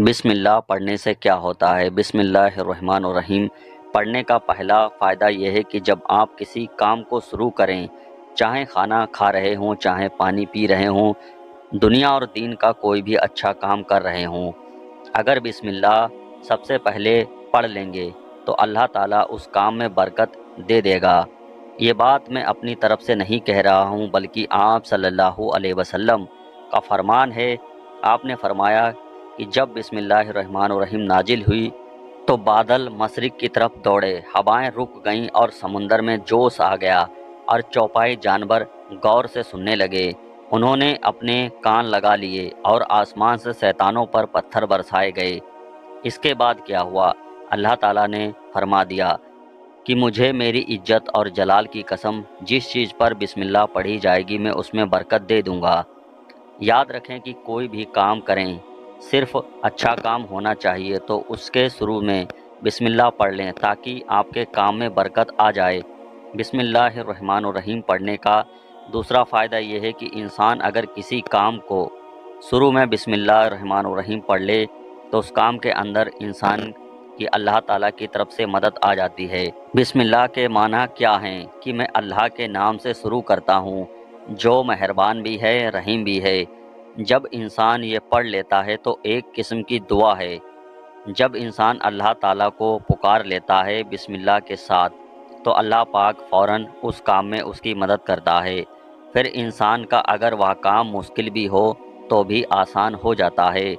بسم اللہ پڑھنے سے کیا ہوتا ہے؟ بسم اللہ الرحمن الرحیم پڑھنے کا پہلا فائدہ یہ ہے کہ جب آپ کسی کام کو شروع کریں، چاہے کھانا کھا رہے ہوں، چاہے پانی پی رہے ہوں، دنیا اور دین کا کوئی بھی اچھا کام کر رہے ہوں، اگر بسم اللہ سب سے پہلے پڑھ لیں گے تو اللہ تعالیٰ اس کام میں برکت دے دے گا۔ یہ بات میں اپنی طرف سے نہیں کہہ رہا ہوں، بلکہ آپ صلی اللہ علیہ وسلم کا فرمان ہے۔ آپ نے فرمایا کہ جب بسم اللہ الرحمن الرحیم نازل ہوئی تو بادل مشرق کی طرف دوڑے، ہوائیں رک گئیں اور سمندر میں جوش آ گیا، اور چوپائے جانور غور سے سننے لگے۔ انہوں نے اپنے کان لگا لیے اور آسمان سے شیطانوں پر پتھر برسائے گئے۔ اس کے بعد کیا ہوا؟ اللہ تعالیٰ نے فرما دیا کہ مجھے میری عزت اور جلال کی قسم، جس چیز پر بسم اللہ پڑھی جائے گی میں اس میں برکت دے دوں گا۔ یاد رکھیں کہ کوئی بھی کام کریں، صرف اچھا کام ہونا چاہیے، تو اس کے شروع میں بسم اللہ پڑھ لیں تاکہ آپ کے کام میں برکت آ جائے۔ بسم اللہ الرحمن الرحیم پڑھنے کا دوسرا فائدہ یہ ہے کہ انسان اگر کسی کام کو شروع میں بسم اللہ الرحمن الرحیم پڑھ لے تو اس کام کے اندر انسان کی اللہ تعالیٰ کی طرف سے مدد آ جاتی ہے۔ بسم اللہ کے معنی کیا ہیں؟ کہ میں اللہ کے نام سے شروع کرتا ہوں جو مہربان بھی ہے، رحیم بھی ہے۔ جب انسان یہ پڑھ لیتا ہے تو ایک قسم کی دعا ہے۔ جب انسان اللہ تعالیٰ کو پکار لیتا ہے بسم اللہ کے ساتھ تو اللہ پاک فوراً اس کام میں اس کی مدد کرتا ہے۔ پھر انسان کا اگر وہ کام مشکل بھی ہو تو بھی آسان ہو جاتا ہے،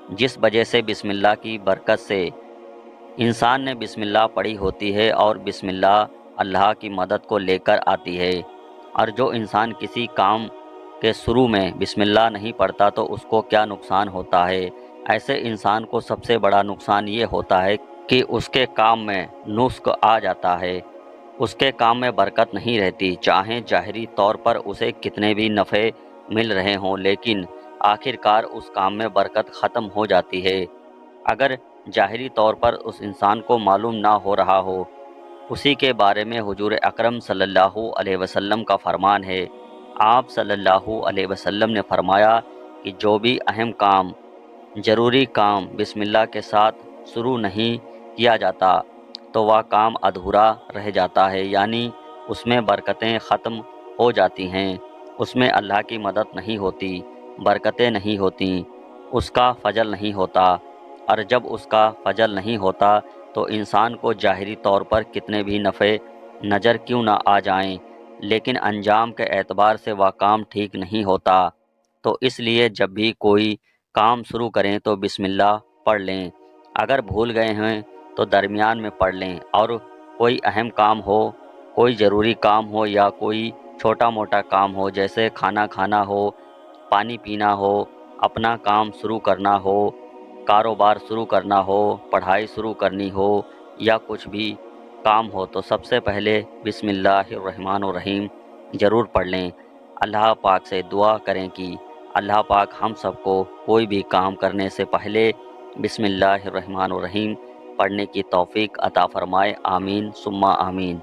جس وجہ سے بسم اللہ کی برکت سے انسان نے بسم اللہ پڑھی ہوتی ہے اور بسم اللہ اللہ کی مدد کو لے کر آتی ہے۔ اور جو انسان کسی کام کے شروع میں بسم اللہ نہیں پڑھتا تو اس کو کیا نقصان ہوتا ہے؟ ایسے انسان کو سب سے بڑا نقصان یہ ہوتا ہے کہ اس کے کام میں نسق آ جاتا ہے، اس کے کام میں برکت نہیں رہتی، چاہے ظاہری طور پر اسے کتنے بھی نفع مل رہے ہوں، لیکن آخر کار اس کام میں برکت ختم ہو جاتی ہے۔ اگر ظاہری طور پر اس انسان کو معلوم نہ ہو رہا ہو، اسی کے بارے میں حضور اکرم صلی اللہ علیہ وسلم کا فرمان ہے۔ آپ صلی اللہ علیہ وسلم نے فرمایا کہ جو بھی اہم کام، ضروری کام بسم اللہ کے ساتھ شروع نہیں کیا جاتا تو وہ کام ادھورا رہ جاتا ہے، یعنی اس میں برکتیں ختم ہو جاتی ہیں، اس میں اللہ کی مدد نہیں ہوتی، برکتیں نہیں ہوتی، اس کا فضل نہیں ہوتا۔ اور جب اس کا فضل نہیں ہوتا تو انسان کو ظاہری طور پر کتنے بھی نفع نظر کیوں نہ آ جائیں، لیکن انجام کے اعتبار سے وہ کام ٹھیک نہیں ہوتا۔ تو اس لیے جب بھی کوئی کام شروع کریں تو بسم اللہ پڑھ لیں۔ اگر بھول گئے ہیں تو درمیان میں پڑھ لیں، اور کوئی اہم کام ہو، کوئی ضروری کام ہو یا کوئی چھوٹا موٹا کام ہو، جیسے کھانا کھانا ہو، پانی پینا ہو، اپنا کام شروع کرنا ہو، کاروبار شروع کرنا ہو، پڑھائی شروع کرنی ہو، یا کچھ بھی کام ہو، تو سب سے پہلے بسم اللہ الرحمن الرحیم ضرور پڑھ لیں۔ اللہ پاک سے دعا کریں کہ اللہ پاک ہم سب کو کوئی بھی کام کرنے سے پہلے بسم اللہ الرحمن الرحیم پڑھنے کی توفیق عطا فرمائے۔ آمین ثم آمین۔